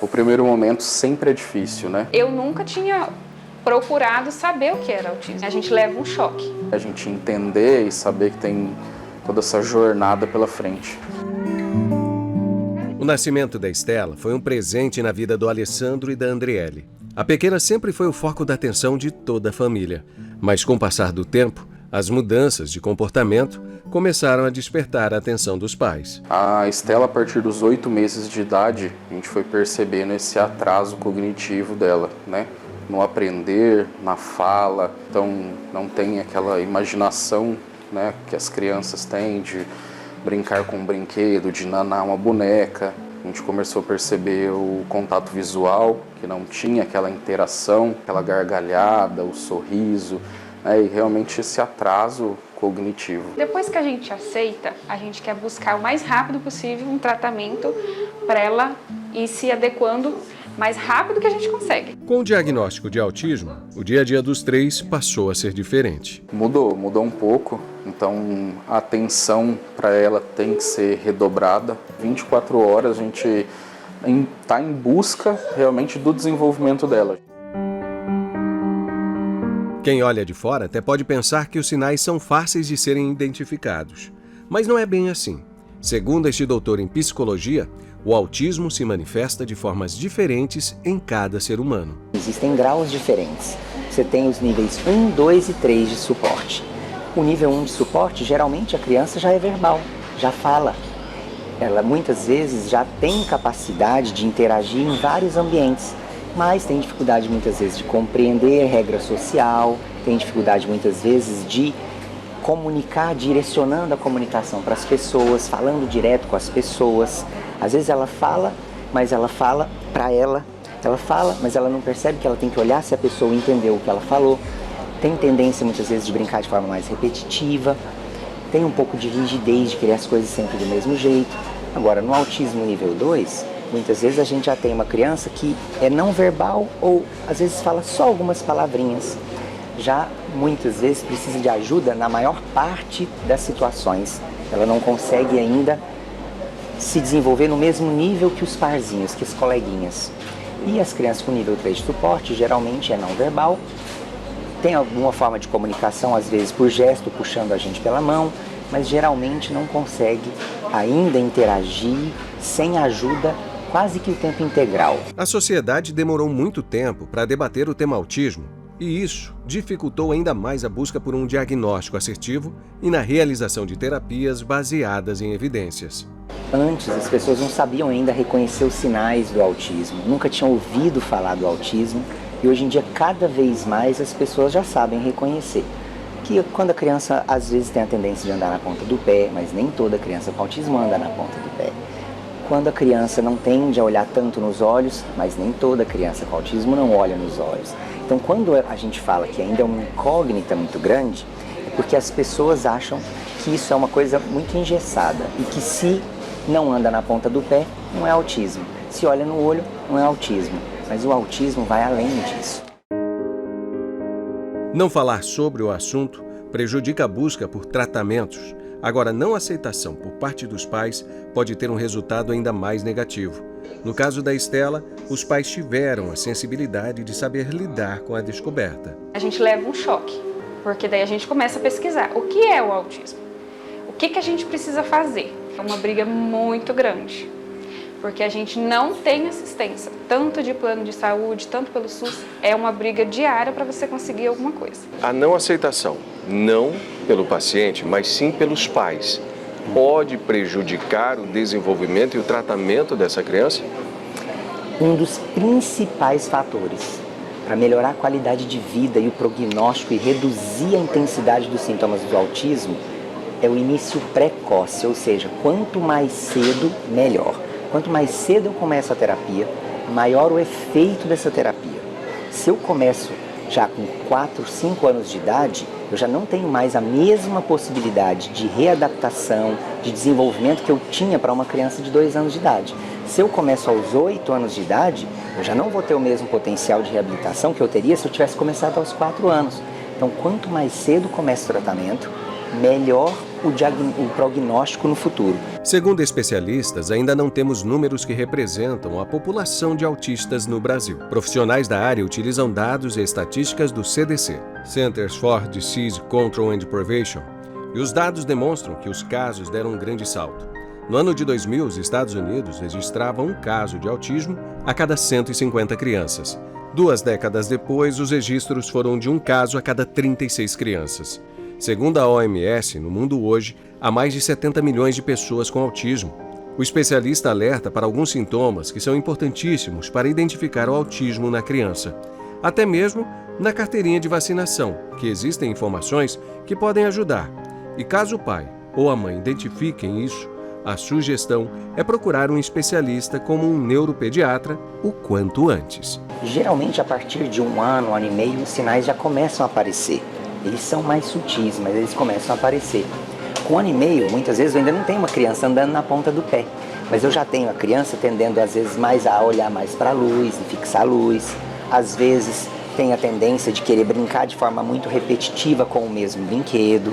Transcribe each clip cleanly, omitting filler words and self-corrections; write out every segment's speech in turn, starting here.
O primeiro momento sempre é difícil, né? Eu nunca tinha procurado saber o que era autismo. A gente leva um choque. A gente entender e saber que tem toda essa jornada pela frente. O nascimento da Estela foi um presente na vida do Alessandro e da Andriele. A pequena sempre foi o foco da atenção de toda a família. Mas com o passar do tempo, as mudanças de comportamento começaram a despertar a atenção dos pais. A Estela, a partir dos 8 meses de idade, a gente foi percebendo esse atraso cognitivo dela, né? No aprender, na fala. Então, não tem aquela imaginação, né, que as crianças têm de brincar com um brinquedo, de nanar uma boneca. A gente começou a perceber o contato visual, que não tinha aquela interação, aquela gargalhada, o sorriso, né, e realmente esse atraso cognitivo. Depois que a gente aceita, a gente quer buscar o mais rápido possível um tratamento para ela ir se adequando mais rápido que a gente consegue. Com o diagnóstico de autismo, o dia a dia dos três passou a ser diferente. Mudou um pouco, então a atenção para ela tem que ser redobrada. 24 horas a gente está em busca realmente do desenvolvimento dela. Quem olha de fora até pode pensar que os sinais são fáceis de serem identificados. Mas não é bem assim. Segundo este doutor em psicologia, o autismo se manifesta de formas diferentes em cada ser humano. Existem graus diferentes. Você tem os níveis 1, 2 e 3 de suporte. O nível 1 de suporte, geralmente a criança já é verbal, já fala. Ela muitas vezes já tem capacidade de interagir em vários ambientes, mas tem dificuldade muitas vezes de compreender regra social, tem dificuldade muitas vezes de comunicar, direcionando a comunicação para as pessoas, falando direto com as pessoas. Às vezes ela fala, mas ela fala para ela. Ela fala, mas ela não percebe que ela tem que olhar se a pessoa entendeu o que ela falou. Tem tendência muitas vezes de brincar de forma mais repetitiva. Tem um pouco de rigidez, de querer as coisas sempre do mesmo jeito. Agora, no autismo nível 2, muitas vezes a gente já tem uma criança que é não verbal ou às vezes fala só algumas palavrinhas. Já muitas vezes precisa de ajuda na maior parte das situações. Ela não consegue ainda se desenvolver no mesmo nível que os parzinhos, que as coleguinhas. E as crianças com nível 3 de suporte geralmente é não verbal, tem alguma forma de comunicação, às vezes por gesto, puxando a gente pela mão, mas geralmente não consegue ainda interagir sem ajuda quase que o tempo integral. A sociedade demorou muito tempo para debater o tema autismo, e isso dificultou ainda mais a busca por um diagnóstico assertivo e na realização de terapias baseadas em evidências. Antes, as pessoas não sabiam ainda reconhecer os sinais do autismo, nunca tinham ouvido falar do autismo, e hoje em dia, cada vez mais, as pessoas já sabem reconhecer. Que quando a criança, às vezes, tem a tendência de andar na ponta do pé, mas nem toda criança com autismo anda na ponta do pé. Quando a criança não tende a olhar tanto nos olhos, mas nem toda criança com autismo não olha nos olhos. Então, quando a gente fala que ainda é uma incógnita muito grande, é porque as pessoas acham que isso é uma coisa muito engessada e que se não anda na ponta do pé, não é autismo. Se olha no olho, não é autismo. Mas o autismo vai além disso. Não falar sobre o assunto prejudica a busca por tratamentos. Agora, não aceitação por parte dos pais pode ter um resultado ainda mais negativo. No caso da Estela, os pais tiveram a sensibilidade de saber lidar com a descoberta. A gente leva um choque, porque daí a gente começa a pesquisar o que é o autismo, o que a gente precisa fazer. É uma briga muito grande, porque a gente não tem assistência, tanto de plano de saúde, tanto pelo SUS, é uma briga diária para você conseguir alguma coisa. A não aceitação, não pelo paciente, mas sim pelos pais, pode prejudicar o desenvolvimento e o tratamento dessa criança? Um dos principais fatores para melhorar a qualidade de vida e o prognóstico e reduzir a intensidade dos sintomas do autismo é o início precoce, ou seja, quanto mais cedo, melhor. Quanto mais cedo eu começo a terapia, maior o efeito dessa terapia. Se eu começo já com 4, 5 anos de idade, eu já não tenho mais a mesma possibilidade de readaptação, de desenvolvimento que eu tinha para uma criança de 2 anos de idade. Se eu começo aos 8 anos de idade, eu já não vou ter o mesmo potencial de reabilitação que eu teria se eu tivesse começado aos 4 anos. Então, quanto mais cedo começa o tratamento, melhor o prognóstico no futuro. Segundo especialistas, ainda não temos números que representam a população de autistas no Brasil. Profissionais da área utilizam dados e estatísticas do CDC, Centers for Disease Control and Prevention, e os dados demonstram que os casos deram um grande salto. No ano de 2000, os Estados Unidos registravam um caso de autismo a cada 150 crianças. 2 décadas depois, os registros foram de um caso a cada 36 crianças. Segundo a OMS, no mundo hoje, há mais de 70 milhões de pessoas com autismo. O especialista alerta para alguns sintomas que são importantíssimos para identificar o autismo na criança. Até mesmo na carteirinha de vacinação, que existem informações que podem ajudar. E caso o pai ou a mãe identifiquem isso, a sugestão é procurar um especialista como um neuropediatra o quanto antes. Geralmente, a partir de 1 ano, 1 ano e meio, os sinais já começam a aparecer. Eles são mais sutis, mas eles começam a aparecer. Com 1 ano e meio, muitas vezes eu ainda não tenho uma criança andando na ponta do pé, mas eu já tenho a criança tendendo às vezes mais a olhar mais para a luz e fixar a luz. Às vezes tem a tendência de querer brincar de forma muito repetitiva com o mesmo brinquedo.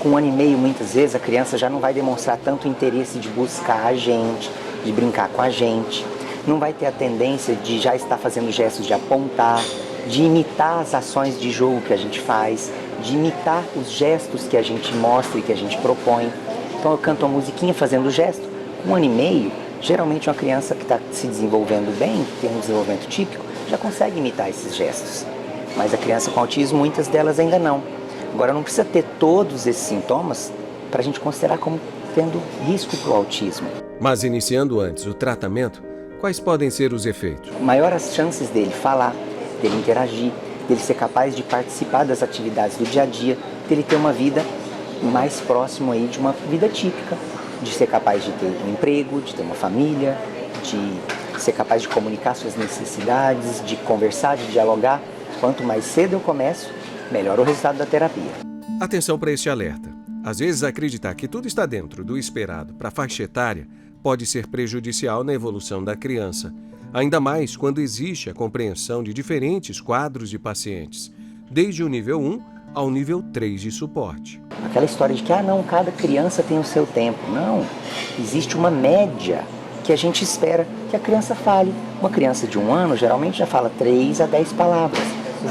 Com 1 ano e meio, muitas vezes, a criança já não vai demonstrar tanto interesse de buscar a gente, de brincar com a gente. Não vai ter a tendência de já estar fazendo gestos de apontar, de imitar as ações de jogo que a gente faz, de imitar os gestos que a gente mostra e que a gente propõe. Então eu canto uma musiquinha fazendo o gesto. Com 1 ano e meio, geralmente uma criança que está se desenvolvendo bem, que tem um desenvolvimento típico, já consegue imitar esses gestos. Mas a criança com autismo, muitas delas ainda não. Agora, não precisa ter todos esses sintomas para a gente considerar como tendo risco para o autismo. Mas iniciando antes o tratamento, quais podem ser os efeitos? Maior as chances dele falar, dele interagir, dele ser capaz de participar das atividades do dia a dia, dele ter uma vida mais próxima aí de uma vida típica, de ser capaz de ter um emprego, de ter uma família, de ser capaz de comunicar suas necessidades, de conversar, de dialogar. Quanto mais cedo eu começo, melhor o resultado da terapia. Atenção para este alerta. Às vezes, acreditar que tudo está dentro do esperado para a faixa etária pode ser prejudicial na evolução da criança, ainda mais quando existe a compreensão de diferentes quadros de pacientes, desde o nível 1 ao nível 3 de suporte. Aquela história de que, não, cada criança tem o seu tempo. Não, existe uma média que a gente espera que a criança fale. Uma criança de 1 ano geralmente já fala 3 a 10 palavras.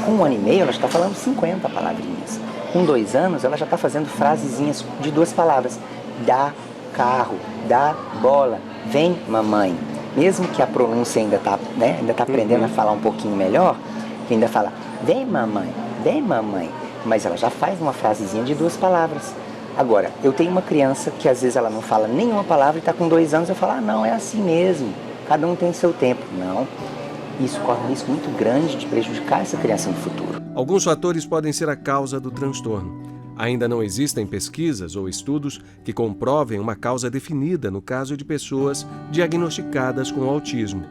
Com 1 ano e meio, ela já está falando 50 palavrinhas. Com 2 anos, ela já está fazendo frasezinhas de 2 palavras. Dá carro, dá bola, vem mamãe. Mesmo que a pronúncia ainda está aprendendo a falar um pouquinho melhor, que ainda fala, vem mamãe, mas ela já faz uma frasezinha de 2 palavras. Agora, eu tenho uma criança que às vezes ela não fala nenhuma palavra e está com 2 anos, eu falo, não, é assim mesmo, cada um tem seu tempo. Não. Isso corre um risco muito grande de prejudicar essa criança no futuro. Alguns fatores podem ser a causa do transtorno. Ainda não existem pesquisas ou estudos que comprovem uma causa definida no caso de pessoas diagnosticadas com autismo.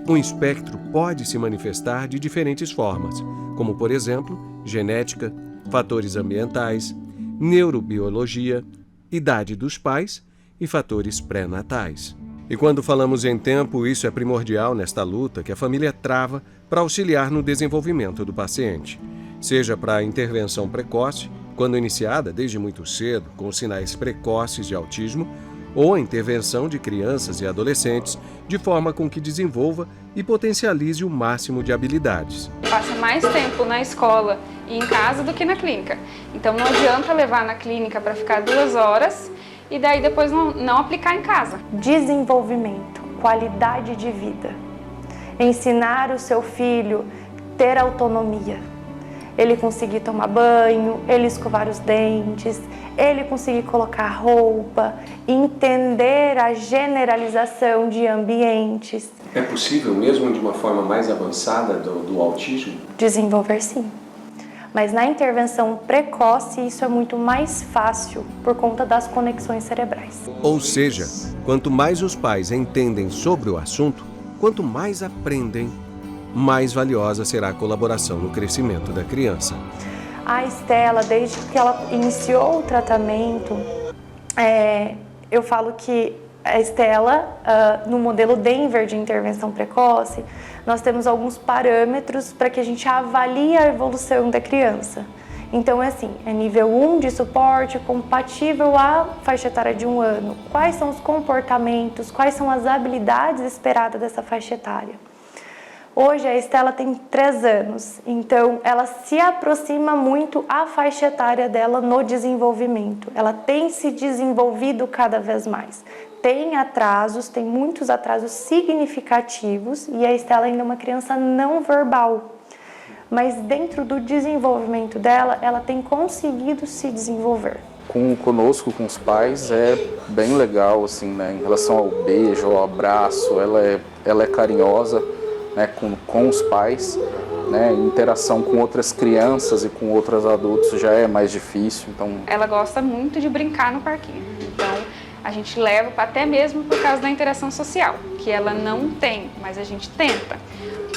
Um espectro pode se manifestar de diferentes formas, como, por exemplo, genética, fatores ambientais, neurobiologia, idade dos pais e fatores pré-natais. E quando falamos em tempo, isso é primordial nesta luta que a família trava para auxiliar no desenvolvimento do paciente, seja para a intervenção precoce, quando iniciada desde muito cedo, com sinais precoces de autismo, ou a intervenção de crianças e adolescentes, de forma com que desenvolva e potencialize o máximo de habilidades. Passa mais tempo na escola e em casa do que na clínica. Então não adianta levar na clínica para ficar 2 horas e daí depois não aplicar em casa. Desenvolvimento, qualidade de vida. Ensinar o seu filho a ter autonomia. Ele conseguir tomar banho, ele escovar os dentes, ele conseguir colocar roupa, entender a generalização de ambientes. É possível, mesmo de uma forma mais avançada do autismo? Desenvolver sim. Mas na intervenção precoce isso é muito mais fácil por conta das conexões cerebrais. Ou seja, quanto mais os pais entendem sobre o assunto, quanto mais aprendem, mais valiosa será a colaboração no crescimento da criança. A Estela, desde que ela iniciou o tratamento, eu falo que a Estela, no modelo Denver de intervenção precoce, nós temos alguns parâmetros para que a gente avalie a evolução da criança. Então é assim, é nível 1 de suporte, compatível à faixa etária de 1 ano. Quais são os comportamentos, quais são as habilidades esperadas dessa faixa etária? Hoje a Estela tem 3 anos, então ela se aproxima muito à faixa etária dela no desenvolvimento. Ela tem se desenvolvido cada vez mais. Tem atrasos, tem muitos atrasos significativos e a Estela ainda é uma criança não verbal. Mas dentro do desenvolvimento dela, ela tem conseguido se desenvolver. Conosco, com os pais, é bem legal, assim, né? Em relação ao beijo, ao abraço, ela é carinhosa, né? Com os pais, né? Interação com outras crianças e com outros adultos já é mais difícil, então... Ela gosta muito de brincar no parquinho, então a gente leva até mesmo por causa da interação social, que ela não tem, mas a gente tenta.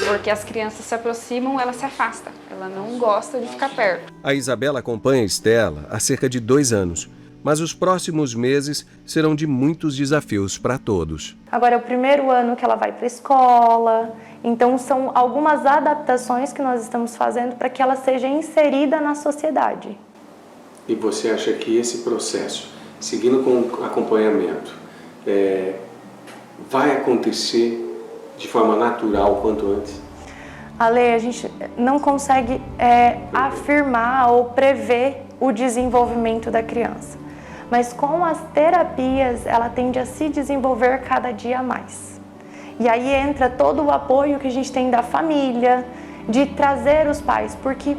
Porque as crianças se aproximam, ela se afasta. Ela não gosta de ficar perto. A Isabela acompanha a Estela há cerca de 2 anos, mas os próximos meses serão de muitos desafios para todos. Agora é o primeiro ano que ela vai para a escola, então são algumas adaptações que nós estamos fazendo para que ela seja inserida na sociedade. E você acha que esse processo, seguindo com acompanhamento, vai acontecer de forma natural quanto antes? Ale, a gente não consegue afirmar ou prever o desenvolvimento da criança. Mas com as terapias, ela tende a se desenvolver cada dia mais. E aí entra todo o apoio que a gente tem da família, de trazer os pais. Porque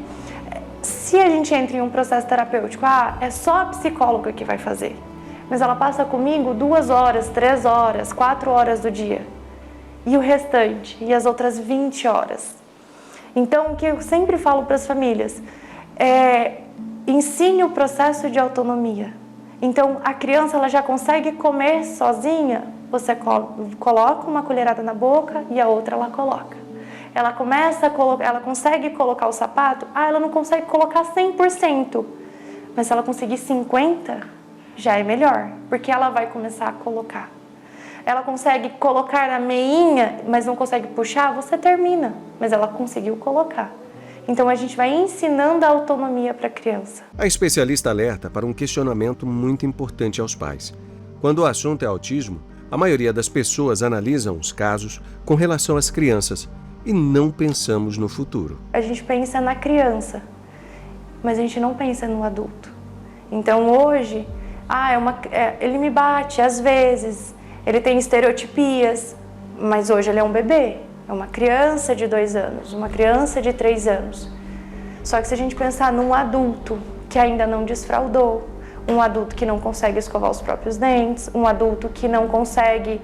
se a gente entra em um processo terapêutico, é só a psicóloga que vai fazer. Mas ela passa comigo 2 horas, 3 horas, 4 horas do dia. E o restante, e as outras 20 horas. Então, o que eu sempre falo para as famílias ensine o processo de autonomia. Então, a criança ela já consegue comer sozinha, você coloca uma colherada na boca e a outra ela coloca. Ela consegue colocar o sapato, ela não consegue colocar 100%, mas se ela conseguir 50%, já é melhor, porque ela vai começar a colocar. Ela consegue colocar a meinha, mas não consegue puxar, você termina. Mas ela conseguiu colocar. Então a gente vai ensinando a autonomia para a criança. A especialista alerta para um questionamento muito importante aos pais. Quando o assunto é autismo, a maioria das pessoas analisam os casos com relação às crianças e não pensamos no futuro. A gente pensa na criança, mas a gente não pensa no adulto. Então hoje, ele me bate às vezes... Ele tem estereotipias, mas hoje ele é um bebê, é uma criança de 2 anos, uma criança de 3 anos. Só que se a gente pensar num adulto que ainda não desfraldou, um adulto que não consegue escovar os próprios dentes, um adulto que não consegue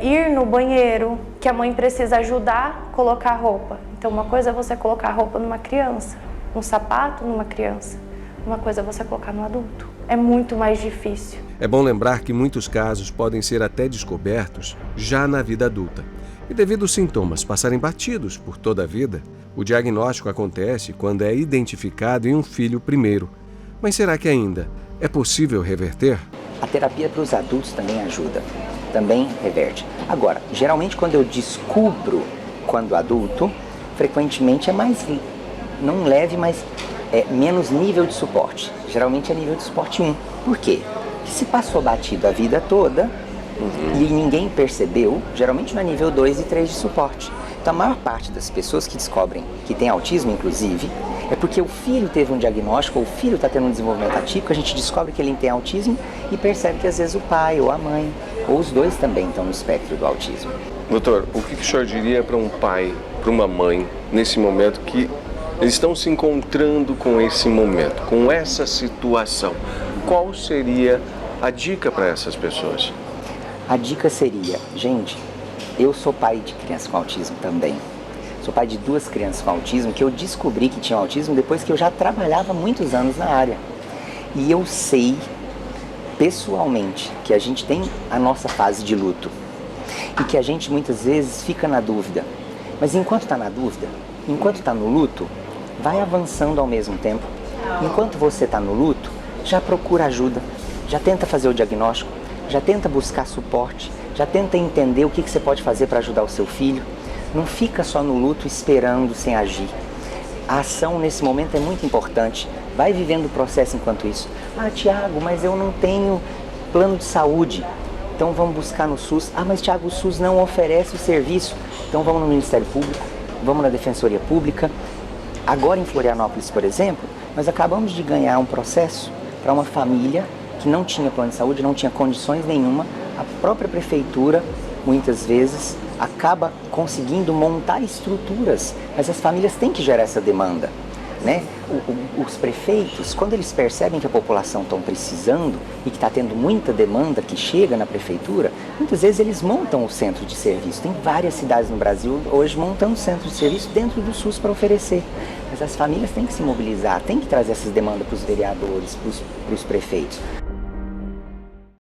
ir no banheiro, que a mãe precisa ajudar a colocar a roupa. Então uma coisa é você colocar a roupa numa criança, um sapato numa criança, uma coisa é você colocar no adulto. É muito mais difícil. É bom lembrar que muitos casos podem ser até descobertos já na vida adulta. E devido aos sintomas passarem batidos por toda a vida, o diagnóstico acontece quando é identificado em um filho primeiro. Mas será que ainda é possível reverter? A terapia para os adultos também ajuda, também reverte. Agora, geralmente quando eu descubro quando adulto, frequentemente é mais, não leve, mas menos nível de suporte. Geralmente é nível de suporte 1. Por quê? Porque se passou batido a vida toda e ninguém percebeu, geralmente não é nível 2 e 3 de suporte. Então a maior parte das pessoas que descobrem que tem autismo, inclusive, é porque o filho teve um diagnóstico, ou o filho está tendo um desenvolvimento atípico, a gente descobre que ele tem autismo e percebe que às vezes o pai ou a mãe, ou os dois também estão no espectro do autismo. Doutor, o que o senhor diria para um pai, para uma mãe, nesse momento que eles estão se encontrando com esse momento, com essa situação? Qual seria a dica para essas pessoas? A dica seria, gente, eu sou pai de crianças com autismo também. Sou pai de 2 crianças com autismo que eu descobri que tinham autismo depois que eu já trabalhava muitos anos na área. E eu sei, pessoalmente, que a gente tem a nossa fase de luto. E que a gente muitas vezes fica na dúvida. Mas enquanto está na dúvida, enquanto está no luto, vai avançando ao mesmo tempo. Enquanto você está no luto, já procura ajuda, já tenta fazer o diagnóstico, já tenta buscar suporte, já tenta entender o que você pode fazer para ajudar o seu filho. Não fica só no luto esperando sem agir. A ação nesse momento é muito importante, vai vivendo o processo enquanto isso. Ah, Tiago, mas eu não tenho plano de saúde, então vamos buscar no SUS. Ah, mas Tiago, o SUS não oferece o serviço, então vamos no Ministério Público, vamos na Defensoria Pública. Agora em Florianópolis, por exemplo, nós acabamos de ganhar um processo para uma família que não tinha plano de saúde, não tinha condições nenhuma. A própria prefeitura, muitas vezes, acaba conseguindo montar estruturas, mas as famílias têm que gerar essa demanda, né? Os prefeitos, quando eles percebem que a população está precisando e que está tendo muita demanda que chega na prefeitura, muitas vezes eles montam o centro de serviço. Tem várias cidades no Brasil hoje montando centro de serviço dentro do SUS para oferecer. Mas as famílias têm que se mobilizar, têm que trazer essas demandas para os vereadores, para os prefeitos.